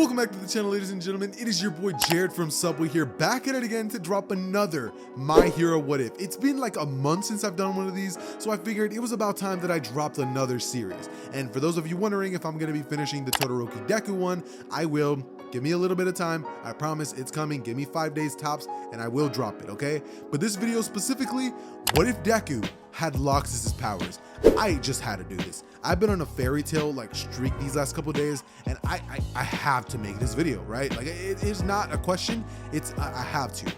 Welcome back to the channel, ladies and gentlemen. It is your boy Jared from Subway here, back at it again to drop another My Hero What If. It's been like a month since I've done one of these, so I figured it was about time that I dropped another series. And for those of you wondering if I'm going to be finishing the Todoroki Deku one, I will. Give me a little bit of time. I promise it's coming. Give me 5 days tops and I will drop it, okay? But this video specifically, what if Deku had Loxus's powers? I just had to do this. I've been on a fairy tale like streak these last couple days, and I have to make this video, right? Like it is not a question, it's I have to.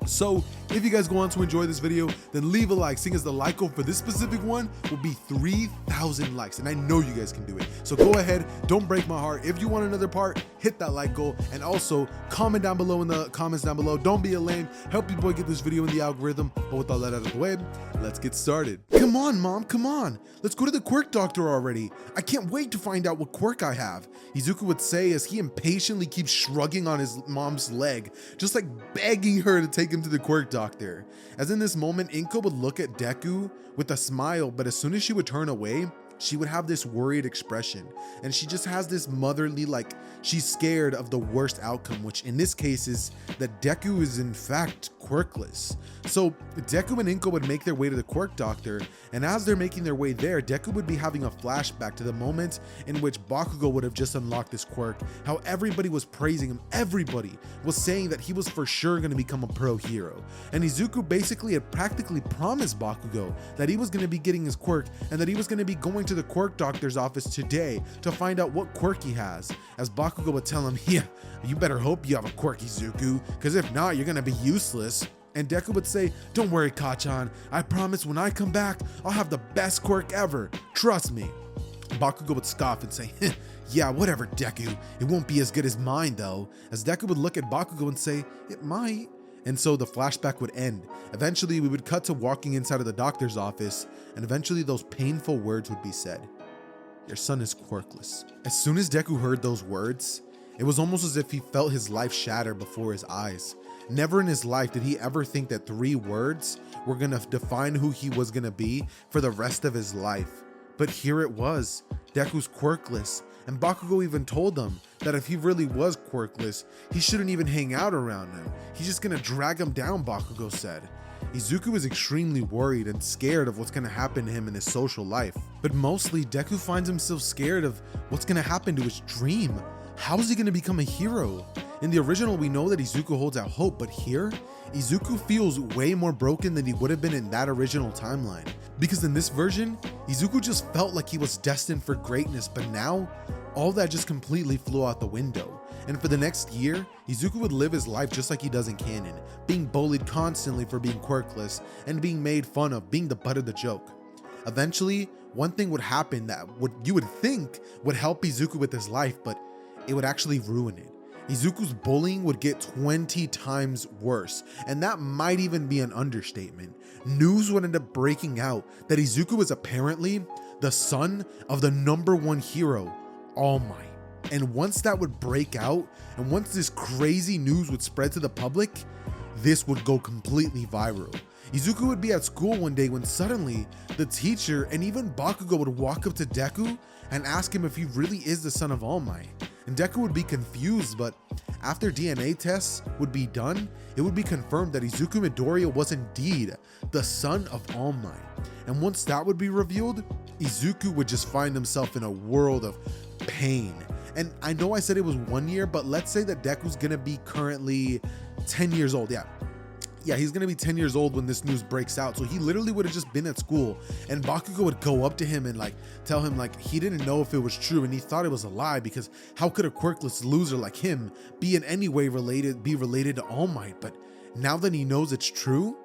So if you guys go on to enjoy this video, then leave a like, seeing as the like goal for this specific one will be 3,000 likes, and I know you guys can do it. So go ahead, don't break my heart. If you want another part, hit that like goal, and also comment down below in the comments down below. Don't be a lame, help your boy get this video in the algorithm. But with all that out of the way, let's get started. Come on, mom, come on. Let's go to the quirk doctor already. I can't wait to find out what quirk I have, Izuku would say as he impatiently keeps shrugging on his mom's leg, just like begging her to take him to the quirk doctor. As in this moment, Inko would look at Deku with a smile, but as soon as she would turn away, she would have this worried expression, and she just has this motherly, like she's scared of the worst outcome, which in this case is that Deku is in fact quirkless. So Deku and Inko would make their way to the quirk doctor, and as they're making their way there, Deku would be having a flashback to the moment in which Bakugo would have just unlocked this quirk, how everybody was praising him, everybody was saying that he was for sure going to become a pro hero, and Izuku basically had practically promised Bakugo that he was going to be getting his quirk and that he was going to be going to the quirk doctor's office today to find out what quirk he has, as Bakugo would tell him, yeah, you better hope you have a quirk, Izuku, because if not, you're going to be useless. And Deku would say, don't worry, Kachan, I promise when I come back, I'll have the best quirk ever, trust me. Bakugo would scoff and say, yeah, whatever, Deku, it won't be as good as mine though, as Deku would look at Bakugo and say, it might. And so the flashback would end. Eventually, we would cut to walking inside of the doctor's office, and eventually those painful words would be said. Your son is quirkless. As soon as Deku heard those words, it was almost as if he felt his life shatter before his eyes. Never in his life did he ever think that 3 words were gonna define who he was gonna be for the rest of his life. But here it was, Deku's quirkless, and Bakugo even told him that if he really was quirkless, he shouldn't even hang out around him. He's just gonna drag him down, Bakugo said. Izuku is extremely worried and scared of what's gonna happen to him in his social life. But mostly, Deku finds himself scared of what's gonna happen to his dream. How is he gonna become a hero? In the original, we know that Izuku holds out hope, but here, Izuku feels way more broken than he would have been in that original timeline. Because in this version, Izuku just felt like he was destined for greatness, but now, all that just completely flew out the window. And for the next year, Izuku would live his life just like he does in canon, being bullied constantly for being quirkless, and being made fun of, being the butt of the joke. Eventually, one thing would happen that you would think would help Izuku with his life, but it would actually ruin it. Izuku's bullying would get 20 times worse, and that might even be an understatement. News would end up breaking out that Izuku is apparently the son of the #1 hero, All Might. And once that would break out, and once this crazy news would spread to the public, this would go completely viral. Izuku would be at school one day when suddenly the teacher and even Bakugo would walk up to Deku and ask him if he really is the son of All Might. And Deku would be confused, but after DNA tests would be done, it would be confirmed that Izuku Midoriya was indeed the son of All Might. And once that would be revealed, Izuku would just find himself in a world of pain. And I know I said it was 1 year, but let's say that Deku's gonna be currently 10 years old. Yeah, he's gonna be 10 years old when this news breaks out. So he literally would have just been at school, and Bakugo would go up to him and like tell him like he didn't know if it was true, and he thought it was a lie, because how could a quirkless loser like him be in any way related to All Might? But now that he knows it's true,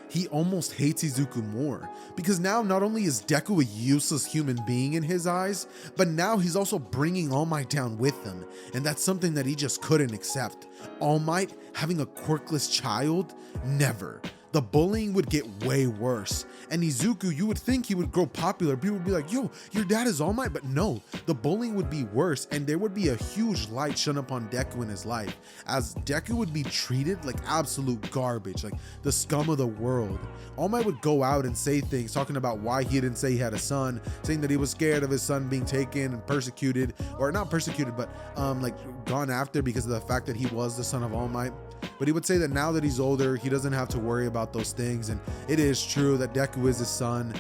he almost hates Izuku more, because now not only is Deku a useless human being in his eyes, but now he's also bringing All Might down with him, and that's something that he just couldn't accept. All Might having a quirkless child? Never. the bullying would get way worse. And Izuku, you would think he would grow popular. People would be like, yo, your dad is All Might. But no, the bullying would be worse, and there would be a huge light shone upon Deku in his life, as Deku would be treated like absolute garbage, like the scum of the world. All Might would go out and say things talking about why he didn't say he had a son, saying that he was scared of his son being taken and persecuted, or not persecuted, but like gone after because of the fact that he was the son of All Might. But he would say that now that he's older, he doesn't have to worry about those things, and it is true that Deku is his son.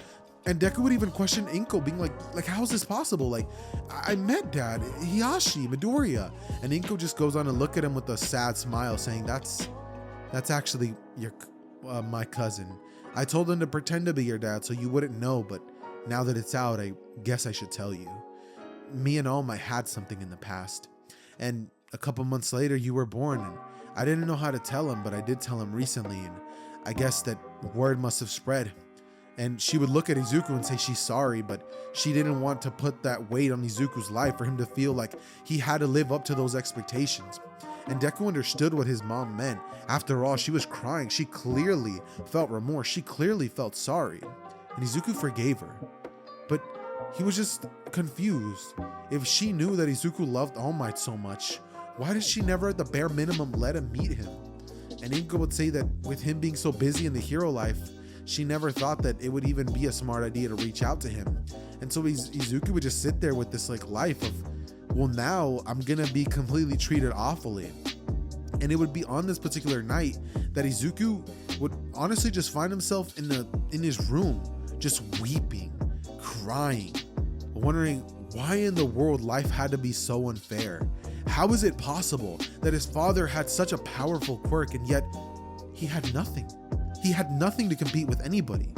And Deku would even question Inko, being like, how is this possible? Like, I met Dad, Hiyashi, Midoriya. And Inko just goes on and look at him with a sad smile, saying, that's actually my cousin. I told him to pretend to be your dad so you wouldn't know, but now that it's out, I guess I should tell you. Me and All Might had something in the past. And a couple months later, you were born, and I didn't know how to tell him, but I did tell him recently, and I guess that word must have spread. And she would look at Izuku and say she's sorry, but she didn't want to put that weight on Izuku's life for him to feel like he had to live up to those expectations. And Deku understood what his mom meant. After all, she was crying. She clearly felt remorse. She clearly felt sorry. And Izuku forgave her. But he was just confused. If she knew that Izuku loved All Might so much, why did she never at the bare minimum let him meet him? And Inko would say that with him being so busy in the hero life, she never thought that it would even be a smart idea to reach out to him. And so Izuku would just sit there with this like life of, well, now I'm gonna be completely treated awfully. And it would be on this particular night that Izuku would honestly just find himself in his room, just weeping, crying, wondering why in the world life had to be so unfair. How is it possible that his father had such a powerful quirk and yet he had nothing? He had nothing to compete with anybody.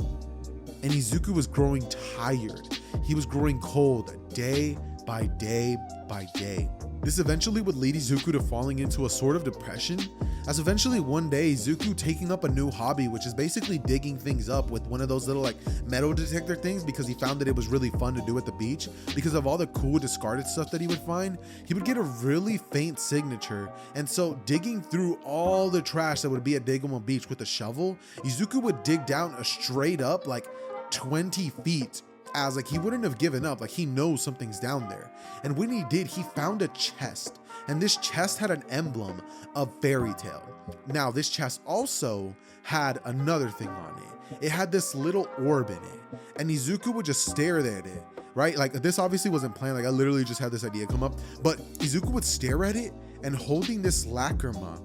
And Izuku was growing tired. He was growing cold day by day by day. This eventually would lead Izuku to falling into a sort of depression, as eventually one day Izuku taking up a new hobby, which is basically digging things up with one of those little like metal detector things, because he found that it was really fun to do at the beach. Because of all the cool discarded stuff that he would find, he would get a really faint signature. And so digging through all the trash that would be at Degoma Beach with a shovel, Izuku would dig down a straight up like 20 feet, as like he wouldn't have given up, like he knows something's down there. And when he did, he found a chest, and this chest had an emblem of Fairy Tail. Now this chest also had another thing on it. It had this little orb in it, and Izuku would just stare at it, right? Like this obviously wasn't planned, like I literally just had this idea come up, but Izuku would stare at it, and holding this lacrima,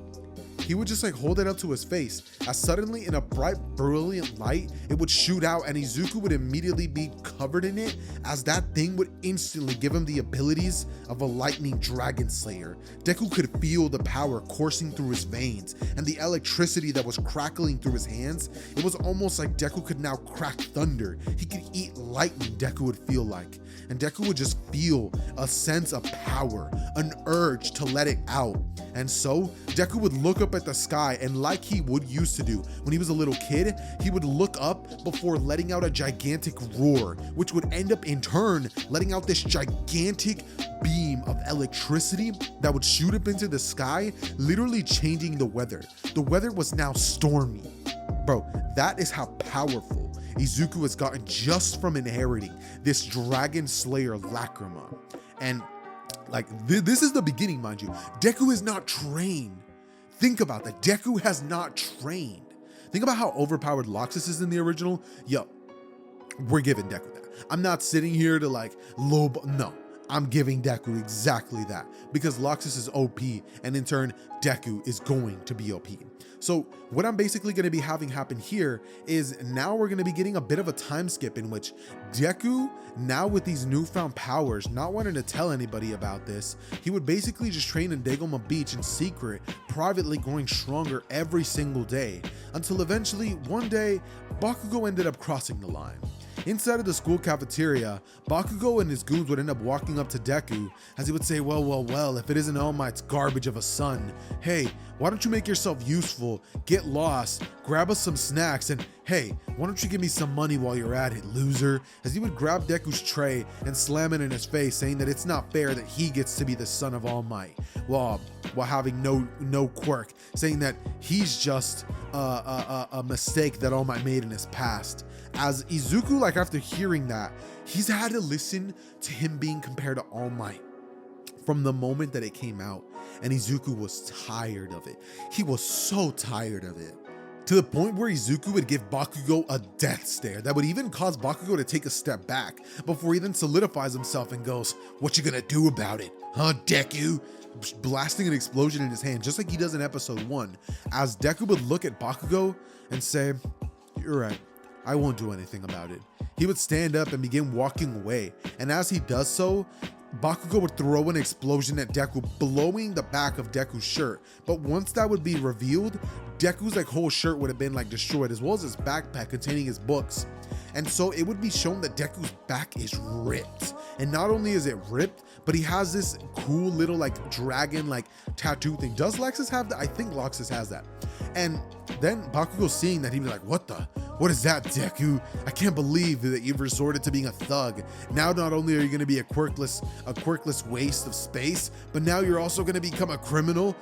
he would just like hold it up to his face, as suddenly in a bright, brilliant light, it would shoot out, and Izuku would immediately be covered in it, as that thing would instantly give him the abilities of a lightning dragon slayer. Deku could feel the power coursing through his veins and the electricity that was crackling through his hands. It was almost like Deku could now crack thunder. He could eat lightning, Deku would feel like. And Deku would just feel a sense of power, an urge to let it out. And so Deku would look up at the sky, and like he would used to do when he was a little kid, he would look up before letting out a gigantic roar, which would end up in turn letting out this gigantic beam of electricity that would shoot up into the sky, literally changing the weather. The weather was now stormy. Bro, that is how powerful Izuku has gotten just from inheriting this Dragon Slayer Lacrima. And like this is the beginning, mind you. Deku is not trained. Think about that. Deku has not trained. Think about how overpowered Loxus is in the original. Yo, we're giving Deku that. I'm not sitting here to like no. I'm giving Deku exactly that, because Loxus is OP, and in turn, Deku is going to be OP. So what I'm basically going to be having happen here is now we're going to be getting a bit of a time skip in which Deku, now with these newfound powers, not wanting to tell anybody about this, he would basically just train in Degoma Beach in secret, privately growing stronger every single day, until eventually one day Bakugo ended up crossing the line. Inside of the school cafeteria, Bakugo and his goons would end up walking up to Deku as he would say, well, if it isn't All Might's garbage of a son, hey, why don't you make yourself useful, get lost, grab us some snacks, and hey, why don't you give me some money while you're at it, loser? As he would grab Deku's tray and slam it in his face, saying that it's not fair that he gets to be the son of All Might, while having no quirk, saying that he's just a mistake that All Might made in his past. As Izuku, like after hearing that, he's had to listen to him being compared to All Might from the moment that it came out, and Izuku was tired of it. He was so tired of it, to the point where Izuku would give Bakugo a death stare that would even cause Bakugo to take a step back before he then solidifies himself and goes, "What you gonna do about it, huh, Deku?" Blasting an explosion in his hand, just like he does in episode 1, as Deku would look at Bakugo and say, "You're right, I won't do anything about it." He would stand up and begin walking away, and as he does so, Bakugo would throw an explosion at Deku, blowing the back of Deku's shirt. But once that would be revealed, Deku's like whole shirt would have been like destroyed, as well as his backpack containing his books. And so it would be shown that Deku's back is ripped. And not only is it ripped, but he has this cool little like dragon like tattoo thing. Does Lexus have that? I think Lexus has that. And then Bakugo, seeing that, he'd be like, what is that, Deku? I can't believe that you've resorted to being a thug. Now not only are you going to be a quirkless waste of space, but now you're also going to become a criminal?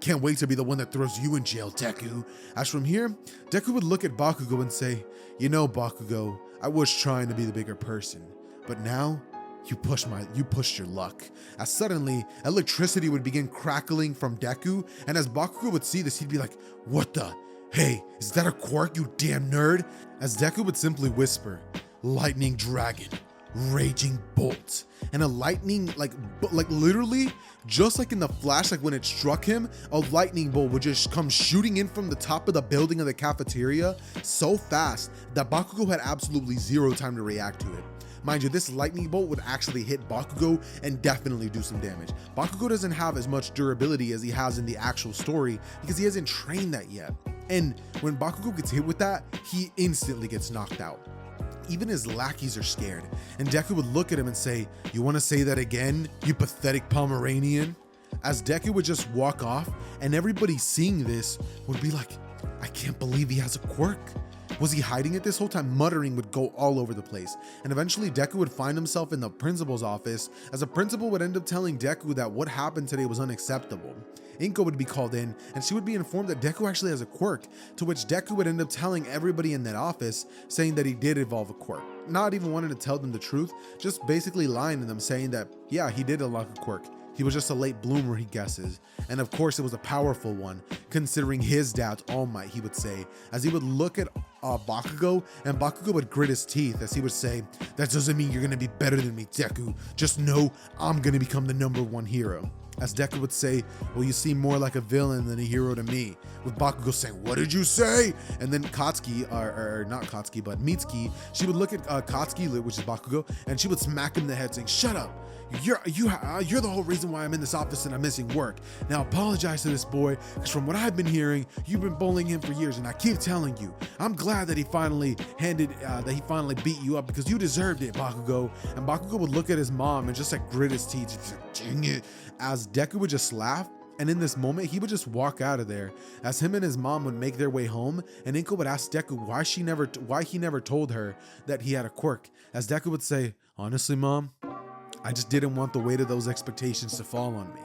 Can't wait to be the one that throws you in jail, Deku. As from here, Deku would look at Bakugo and say, "You know, Bakugo, I was trying to be the bigger person, but now you pushed your luck." As suddenly, electricity would begin crackling from Deku, and as Bakugo would see this, he'd be like, "What the? Hey, is that a quirk, you damn nerd?" As Deku would simply whisper, "Lightning Dragon, Raging Bolt," and a lightning, like literally, just like in the flash, like when it struck him, a lightning bolt would just come shooting in from the top of the building of the cafeteria so fast that Bakugo had absolutely zero time to react to it. Mind you, this lightning bolt would actually hit Bakugo and definitely do some damage. Bakugo doesn't have as much durability as he has in the actual story because he hasn't trained that yet. And when Bakugo gets hit with that, he instantly gets knocked out. Even his lackeys are scared, and Deku would look at him and say, "You want to say that again, you pathetic Pomeranian?" As Deku would just walk off, and everybody seeing this would be like, "I can't believe he has a quirk. Was he hiding it this whole time?" Muttering would go all over the place, and eventually Deku would find himself in the principal's office, as the principal would end up telling Deku that what happened today was unacceptable. Inko would be called in, and she would be informed that Deku actually has a quirk, to which Deku would end up telling everybody in that office, saying that he did evolve a quirk. Not even wanting to tell them the truth, just basically lying to them, saying that, yeah, he did unlock a quirk. He was just a late bloomer, he guesses. And of course, it was a powerful one, considering his dad's All Might, he would say, as he would look at Bakugo, and Bakugo would grit his teeth as he would say, "That doesn't mean you're gonna be better than me, Deku. Just know I'm gonna become the #1 hero." As Deku would say, "Well, you seem more like a villain than a hero to me," with Bakugo saying, "What did you say?" And then Katsuki, or not Katsuki, but Mitsuki, she would look at Katsuki, which is Bakugo, and she would smack him in the head saying, "Shut up. You're the whole reason why I'm in this office and I'm missing work. Now apologize to this boy, because from what I've been hearing, you've been bullying him for years, and I keep telling you, I'm glad that he finally beat you up, because you deserved it, Bakugo." And Bakugo would look at his mom and just like grit his teeth, just like, "Dang it," as Deku would just laugh. And in this moment, he would just walk out of there, as him and his mom would make their way home, and Inko would ask Deku why he never told her that he had a quirk. As Deku would say, "Honestly, Mom, I just didn't want the weight of those expectations to fall on me.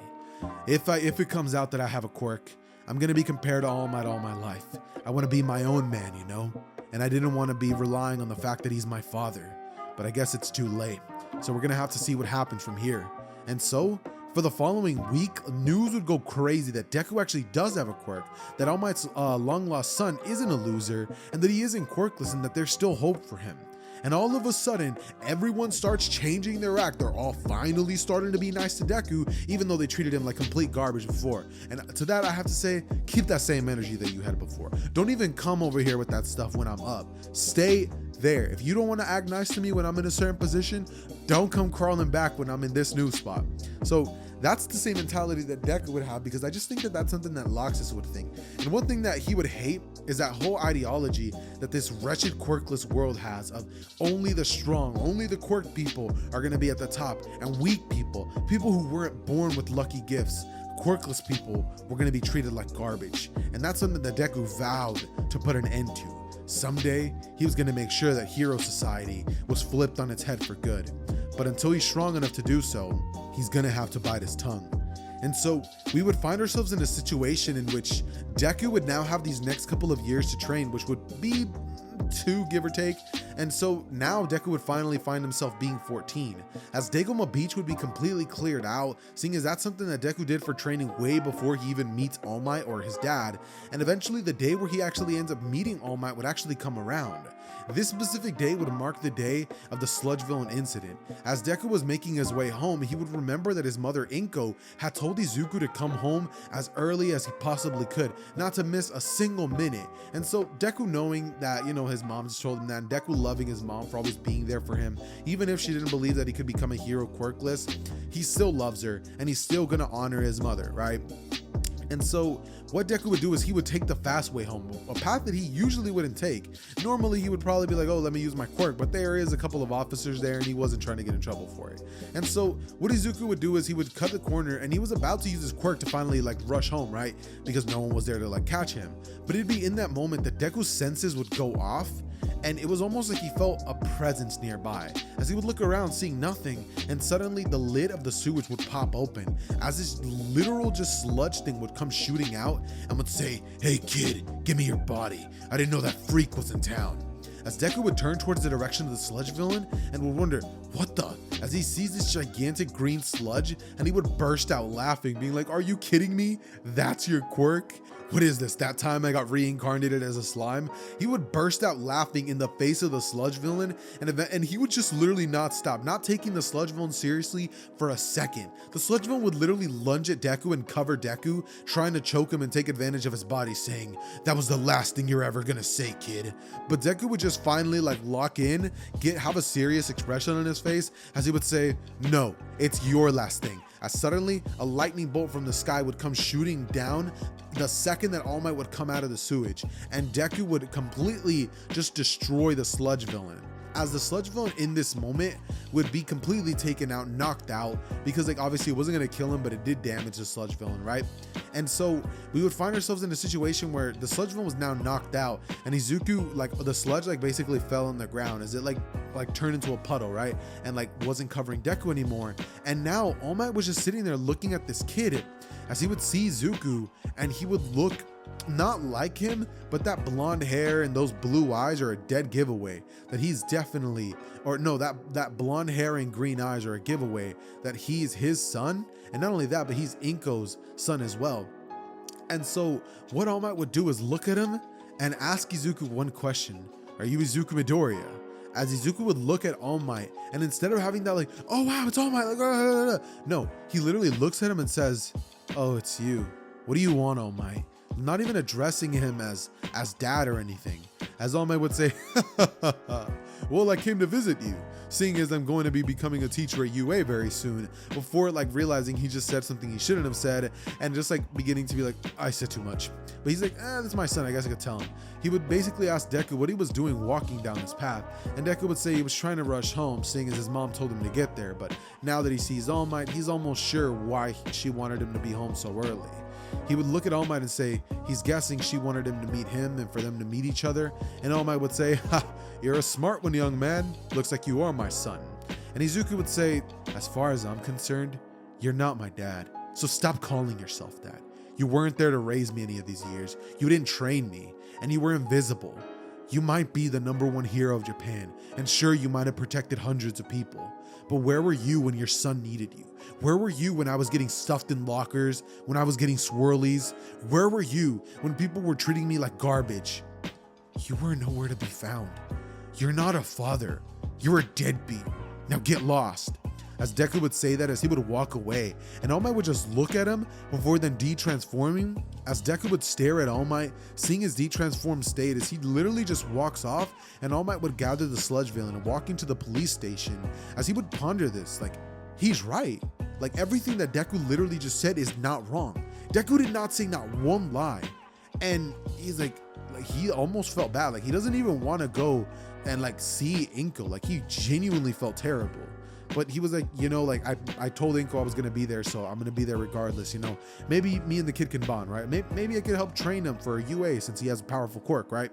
If it comes out that I have a quirk, I'm gonna be compared to All Might all my life. I want to be my own man, you know? And I didn't want to be relying on the fact that he's my father. But I guess it's too late. So we're gonna have to see what happens from here." And so, for the following week, news would go crazy that Deku actually does have a quirk, that All Might's long-lost son isn't a loser, and that he isn't quirkless, and that there's still hope for him. And all of a sudden, everyone starts changing their act. They're all finally starting to be nice to Deku, even though they treated him like complete garbage before. And to that, I have to say, keep that same energy that you had before. Don't even come over here with that stuff when I'm up. Stay there. If you don't want to act nice to me when I'm in a certain position, don't come crawling back when I'm in this new spot. So That's the same mentality that Deku would have, because I just think that that's something that Loxus would think. And one thing that he would hate is that whole ideology that this wretched quirkless world has of only the strong, only the quirk people are going to be at the top, and weak people who weren't born with lucky gifts, quirkless people, were going to be treated like garbage. And that's something that Deku vowed to put an end to. Someday, he was going to make sure that hero society was flipped on its head for good. But until he's strong enough to do so, he's going to have to bite his tongue. And so we would find ourselves in a situation in which Deku would now have these next couple of years to train, which would be 2, give or take. And so now Deku would finally find himself being 14, as Dagoma Beach would be completely cleared out, seeing as that's something that Deku did for training way before he even meets All Might or his dad. And eventually the day where he actually ends up meeting All Might would actually come around. This specific day would mark the day of the Sludge villain incident. As Deku was making his way home, he would remember that his mother Inko had told Izuku to come home as early as he possibly could, not to miss a single minute. And so Deku, knowing that, his mom just told him that, and Deku loving his mom for always being there for him, even if she didn't believe that he could become a hero quirkless, he still loves her, and he's still gonna honor his mother, right? And so what Deku would do is he would take the fast way home, a path that he usually wouldn't take. Normally he would probably be like, oh, let me use my quirk, but there is a couple of officers there and he wasn't trying to get in trouble for it. And so what Izuku would do is he would cut the corner, and he was about to use his quirk to finally rush home, right? Because no one was there to catch him. But it'd be in that moment that Deku's senses would go off, and it was almost like he felt a presence nearby, as he would look around seeing nothing, and suddenly the lid of the sewage would pop open, as this literal just sludge thing would come shooting out and would say, "Hey kid, give me your body. I didn't know that freak was in town." As Deku would turn towards the direction of the sludge villain and would wonder, what the? As he sees this gigantic green sludge, and he would burst out laughing, being like, "Are you kidding me? That's your quirk? What is this? That time I got reincarnated as a slime?" He would burst out laughing in the face of the sludge villain, and he would just literally not stop, not taking the sludge villain seriously for a second. The sludge villain would literally lunge at Deku and cover Deku, trying to choke him and take advantage of his body, saying, "That was the last thing you're ever gonna say, kid." But Deku would just finally lock in, have a serious expression on his face, as he would say, "No, it's your last thing." As suddenly a lightning bolt from the sky would come shooting down the second that All Might would come out of the sewage, and Deku would completely just destroy the sludge villain. As the sludge villain in this moment would be completely taken out, knocked out, because obviously it wasn't going to kill him, but it did damage the sludge villain, right? And so we would find ourselves in a situation where the sludge villain was now knocked out, and Izuku, the sludge basically fell on the ground as it turned into a puddle, right? And wasn't covering Deku anymore. And now All Might was just sitting there looking at this kid, as he would see Izuku, and he would look not like him, but that blonde hair and those blue eyes are a dead giveaway that he's definitely, or no, that blonde hair and green eyes are a giveaway that he's his son. And not only that, but he's Inko's son as well. And so what All Might would do is look at him and ask Izuku one question: "Are you Izuku Midoriya?" As Izuku would look at All Might, and instead of having that "Oh wow, it's All Might," no, he literally looks at him and says, "Oh, it's you. What do you want, All Might?" Not even addressing him as dad or anything. As All Might would say, "Well, I came to visit you, seeing as I'm going to be becoming a teacher at UA very soon," before realizing he just said something he shouldn't have said, and just beginning to be like, "I said too much." But he's like, "That's my son, I guess I could tell him." He would basically ask Deku what he was doing walking down this path, and Deku would say he was trying to rush home, seeing as his mom told him to get there, but now that he sees All Might, he's almost sure why she wanted him to be home so early. He would look at All Might and say he's guessing she wanted him to meet him and for them to meet each other, and All Might would say, "Ha, you're a smart one, young man. Looks like you are my son." And Izuku would say, "As far as I'm concerned, you're not my dad, so stop calling yourself that. You weren't there to raise me any of these years. You didn't train me, and you were invisible. You might be the #1 hero of Japan, and sure, you might have protected hundreds of people, but where were you when your son needed you? Where were you when I was getting stuffed in lockers, when I was getting swirlies? Where were you when people were treating me like garbage? You were nowhere to be found. You're not a father. You're a deadbeat. Now get lost." As Deku would say that as he would walk away, and All Might would just look at him before then de-transforming, as Deku would stare at All Might, seeing his de-transformed state, as he literally just walks off, and All Might would gather the sludge villain and walk into the police station, as he would ponder this, he's right. Like everything that Deku literally just said is not wrong. Deku did not say not one lie. And he's like he almost felt bad. Like he doesn't even want to go and like see Inko. Like he genuinely felt terrible. But he was like, you know, like I told Inko I was gonna be there, so I'm gonna be there regardless. You know, maybe me and the kid can bond, right? Maybe I could help train him for a UA since he has a powerful quirk, right?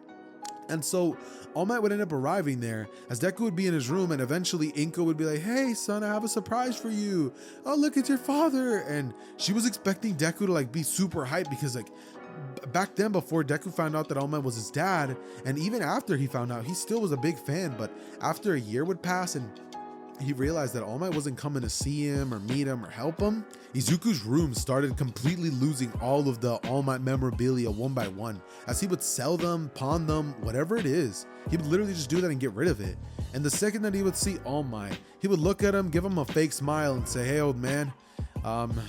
And so All Might would end up arriving there as Deku would be in his room, and eventually Inko would be like, hey son, I have a surprise for you. Oh, look, it's your father. And she was expecting Deku to like be super hyped because like back then, before Deku found out that All Might was his dad, and even after he found out, he still was a big fan. But after a year would pass and he realized that All Might wasn't coming to see him or meet him or help him, Izuku's room started completely losing all of the All Might memorabilia one by one, as he would sell them, pawn them, whatever it is. He would literally just do that and get rid of it. And the second that he would see All Might, he would look at him, give him a fake smile and say, hey old man,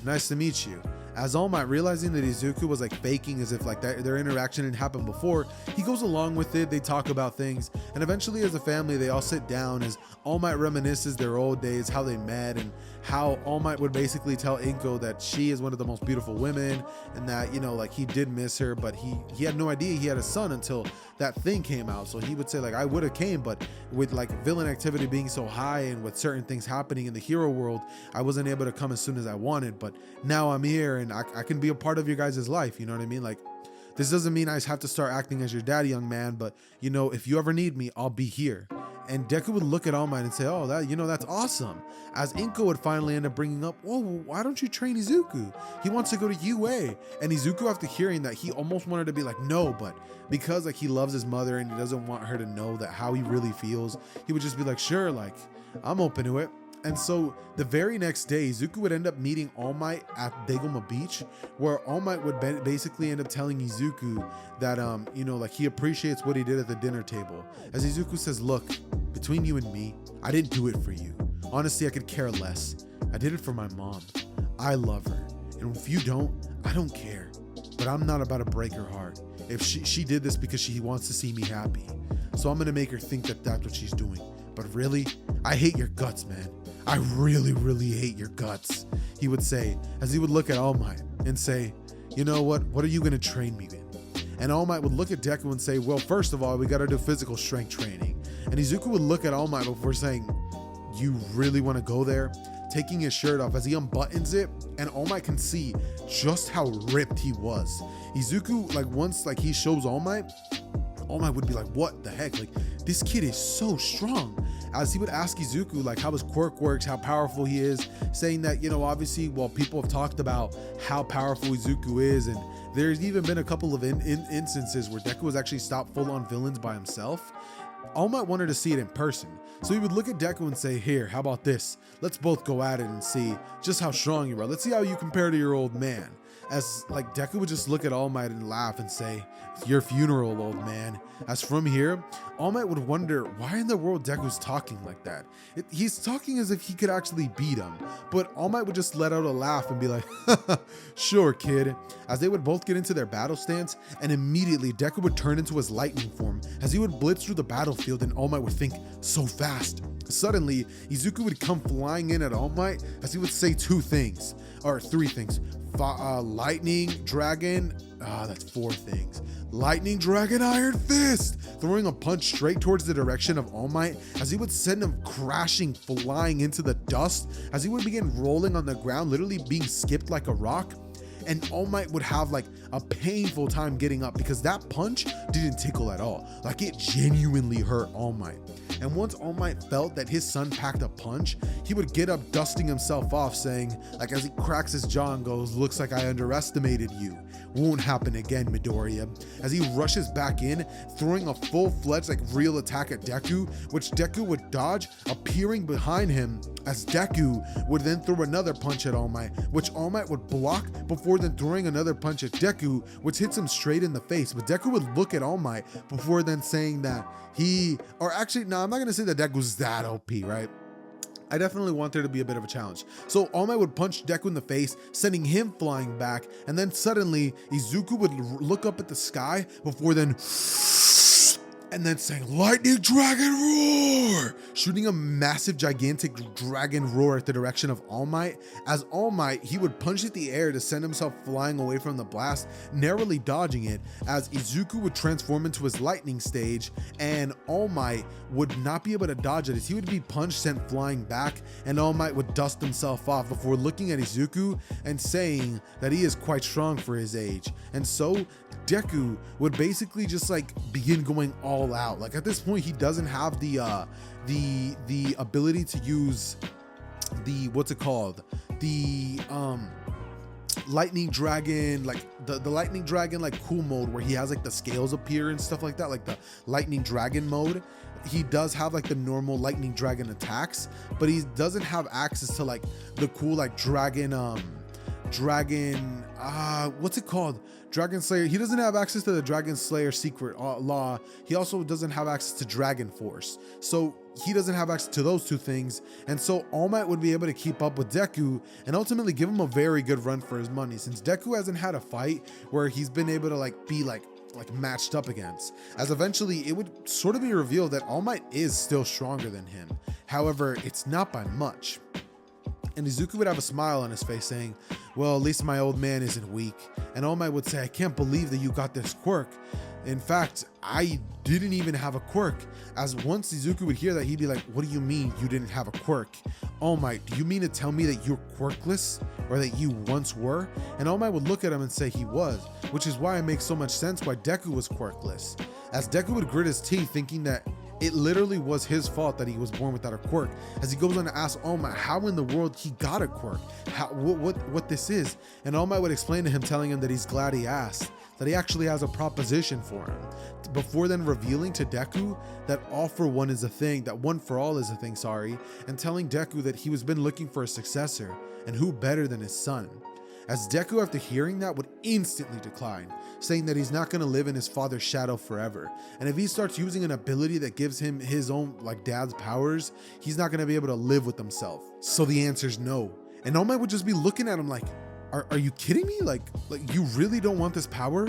nice to meet you. As All Might, realizing that Izuku was like faking as if like their interaction had happened before, he goes along with it. They talk about things, and eventually as a family they all sit down as All Might reminisces their old days, how they met, and how All Might would basically tell Inko that she is one of the most beautiful women, and that, you know, like he did miss her, but he had no idea he had a son until that thing came out. So he would say like, I would have came, but with like villain activity being so high and with certain things happening in the hero world, I wasn't able to come as soon as I wanted, but now I'm here and I can be a part of your guys' life. You know what I mean? Like, this doesn't mean I have to start acting as your daddy, young man, but you know, if you ever need me, I'll be here. And Deku would look at All Might and say, oh, that, you know, that's awesome. As Inko would finally end up bringing up, oh, why don't you train Izuku? He wants to go to UA. And Izuku, after hearing that, he almost wanted to be like, no, but because like he loves his mother and he doesn't want her to know that how he really feels, he would just be like, sure, like I'm open to it. And so the very next day, Izuku would end up meeting All Might at Dagoma Beach, where All Might would basically end up telling Izuku that, you know, like he appreciates what he did at the dinner table. As Izuku says, look, between you and me, I didn't do it for you. Honestly, I could care less. I did it for my mom. I love her. And if you don't, I don't care. But I'm not about to break her heart. If she did this because she wants to see me happy. So I'm going to make her think that that's what she's doing. But really, I hate your guts, man. I really, really hate your guts, he would say, as he would look at All Might and say, you know what are you going to train me in? And All Might would look at Deku and say, well, first of all, we got to do physical strength training. And Izuku would look at All Might before saying, you really want to go there? Taking his shirt off as he unbuttons it, and All Might can see just how ripped he was. Izuku, like once like he shows All Might would be like, what the heck? Like, this kid is so strong. As he would ask Izuku like how his quirk works, how powerful he is, saying that, you know, obviously, well, people have talked about how powerful Izuku is, and there's even been a couple of instances where Deku was actually stopped full-on villains by himself. All Might wanted to see it in person. So he would look at Deku and say, here, how about this? Let's both go at it and see just how strong you are. Let's see how you compare to your old man. As like Deku would just look at All Might and laugh and say, your funeral, old man. As from here, All Might would wonder why in the world Deku's talking like that. He's talking as if he could actually beat him, but All Might would just let out a laugh and be like, sure, kid. As they would both get into their battle stance, and immediately Deku would turn into his lightning form as he would blitz through the battlefield, and All Might would think, so fast. Suddenly, Izuku would come flying in at All Might as he would say three things. Lightning, dragon, that's four things. Lightning, dragon, iron fist, throwing a punch straight towards the direction of All Might as he would send him crashing, flying into the dust as he would begin rolling on the ground, literally being skipped like a rock. And All Might would have like a painful time getting up because that punch didn't tickle at all. Like it genuinely hurt All Might. And once All Might felt that his son packed a punch, he would get up dusting himself off, saying, like as he cracks his jaw and goes, looks like I underestimated you. Won't happen again, Midoriya. As he rushes back in, throwing a full-fledged like real attack at Deku, which Deku would dodge, appearing behind him as Deku would then throw another punch at All Might, which All Might would block before then throwing another punch at Deku, which hits him straight in the face. But Deku would look at All Might before then saying that I'm not gonna say that Deku's that OP, right? I definitely want there to be a bit of a challenge. So All Might would punch Deku in the face, sending him flying back, and then suddenly Izuku would look up at the sky before then and then saying, "Lightning Dragon Roar!" shooting a massive, gigantic dragon roar at the direction of All Might. As All Might, he would punch at the air to send himself flying away from the blast, narrowly dodging it, as Izuku would transform into his lightning stage, and All Might would not be able to dodge it, as he would be punched, sent flying back, and All Might would dust himself off before looking at Izuku and saying that he is quite strong for his age. And so Deku would basically just like begin going all out. Like at this point, he doesn't have the ability to use the lightning dragon, like the lightning dragon like cool mode where he has like the scales appear and stuff like that, like the lightning dragon mode. He does have like the normal lightning dragon attacks, but he doesn't have access to like the cool like dragon what's it called? Dragon Slayer. He doesn't have access to the Dragon Slayer secret law. He also doesn't have access to Dragon Force. So he doesn't have access to those two things. And so All Might would be able to keep up with Deku and ultimately give him a very good run for his money, since Deku hasn't had a fight where he's been able to like be like matched up against, as eventually it would sort of be revealed that All Might is still stronger than him. However, it's not by much. And Izuku would have a smile on his face saying, "Well, at least my old man isn't weak." And All Might would say, "I can't believe that you got this quirk. In fact, I didn't even have a quirk." As once Izuku would hear that, he'd be like, "What do you mean you didn't have a quirk? All Might, do you mean to tell me that you're quirkless, or that you once were?" And All Might would look at him and say he was, which is why it makes so much sense why Deku was quirkless. As Deku would grit his teeth, thinking that it literally was his fault that he was born without a quirk, as he goes on to ask All Might how in the world he got a quirk, what this is. And All Might would explain to him, telling him that he's glad he asked, that he actually has a proposition for him, before then revealing to Deku that all for one is a thing, that one for all is a thing, and telling Deku that he was been looking for a successor, and who better than his son. As Deku, after hearing that, would instantly decline, saying that he's not going to live in his father's shadow forever, and if he starts using an ability that gives him his own like dad's powers, he's not going to be able to live with himself. So the answer is no. And All Might would just be looking at him like, are you kidding me? Like you really don't want this power?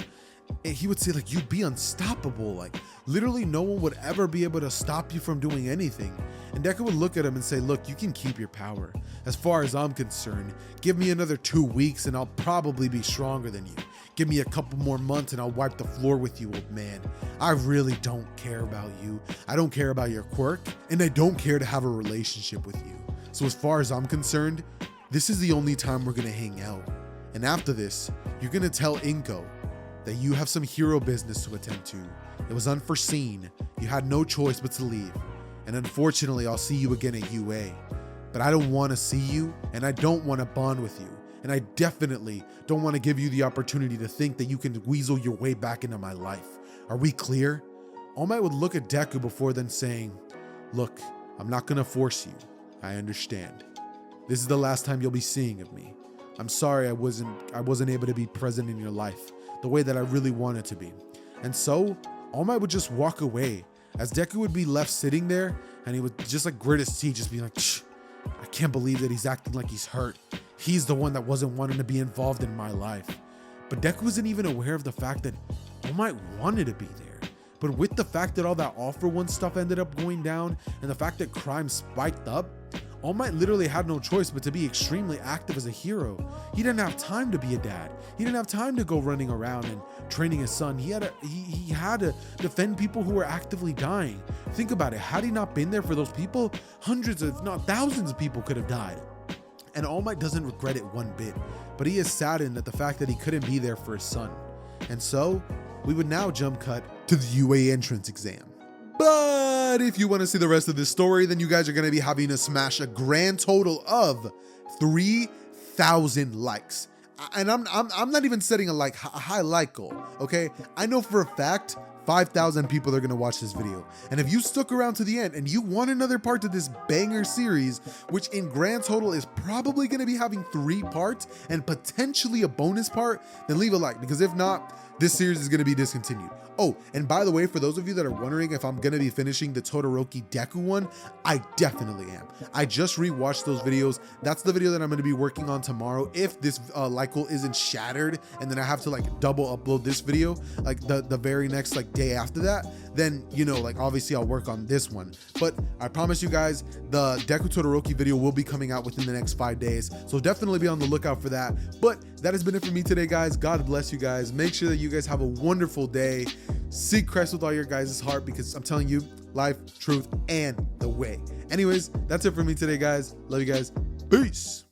And he would say like, "You'd be unstoppable. Like literally no one would ever be able to stop you from doing anything." And Deku would look at him and say, "Look, you can keep your power. As far as I'm concerned, give me another 2 weeks and I'll probably be stronger than you. Give me a couple more months and I'll wipe the floor with you, old man. I really don't care about you. I don't care about your quirk, and I don't care to have a relationship with you. So as far as I'm concerned, this is the only time we're gonna hang out. And after this, you're gonna tell Inko that you have some hero business to attend to. It was unforeseen. You had no choice but to leave. And unfortunately, I'll see you again at UA. But I don't want to see you, and I don't want to bond with you. And I definitely don't want to give you the opportunity to think that you can weasel your way back into my life. Are we clear?" All Might would look at Deku before then saying, "Look, I'm not going to force you. I understand. This is the last time you'll be seeing of me. I'm sorry I wasn't able to be present in your life the way that I really wanted to be." And so All Might would just walk away, as Deku would be left sitting there, and he would just like grit his teeth, just be like, "Shh, I can't believe that he's acting like he's hurt. He's the one that wasn't wanting to be involved in my life." But Deku wasn't even aware of the fact that All Might wanted to be there. But with the fact that all that All for One stuff ended up going down, and the fact that crime spiked up, All Might literally had no choice but to be extremely active as a hero. He didn't have time to be a dad. He didn't have time to go running around and training his son. He had to defend people who were actively dying. Think about it. Had he not been there for those people, hundreds if not thousands of people could have died. And All Might doesn't regret it one bit, but he is saddened at the fact that he couldn't be there for his son. And so we would now jump cut to the UA entrance exam. But if you want to see the rest of this story, then you guys are going to be having to smash a grand total of 3,000 likes. And I'm not even setting a high like goal, okay? I know for a fact 5,000 people are going to watch this video. And if you stuck around to the end and you want another part to this banger series, which in grand total is probably going to be having 3 parts and potentially a bonus part, then leave a like, because if not, this series is going to be discontinued. Oh, and by the way, for those of you that are wondering if I'm going to be finishing the Todoroki Deku one, I definitely am. I just rewatched those videos. That's the video that I'm going to be working on tomorrow. If this like goal isn't shattered and then I have to like double upload this video, like the very next like day after that, then, you know, like obviously I'll work on this one. But I promise you guys, the Deku Todoroki video will be coming out within the next 5 days. So definitely be on the lookout for that. But that has been it for me today, guys. God bless you guys. Make sure that you guys have a wonderful day. Seek Christ with all your guys' heart, because I'm telling you, life, truth, and the way. Anyways, that's it for me today, guys. Love you guys. Peace.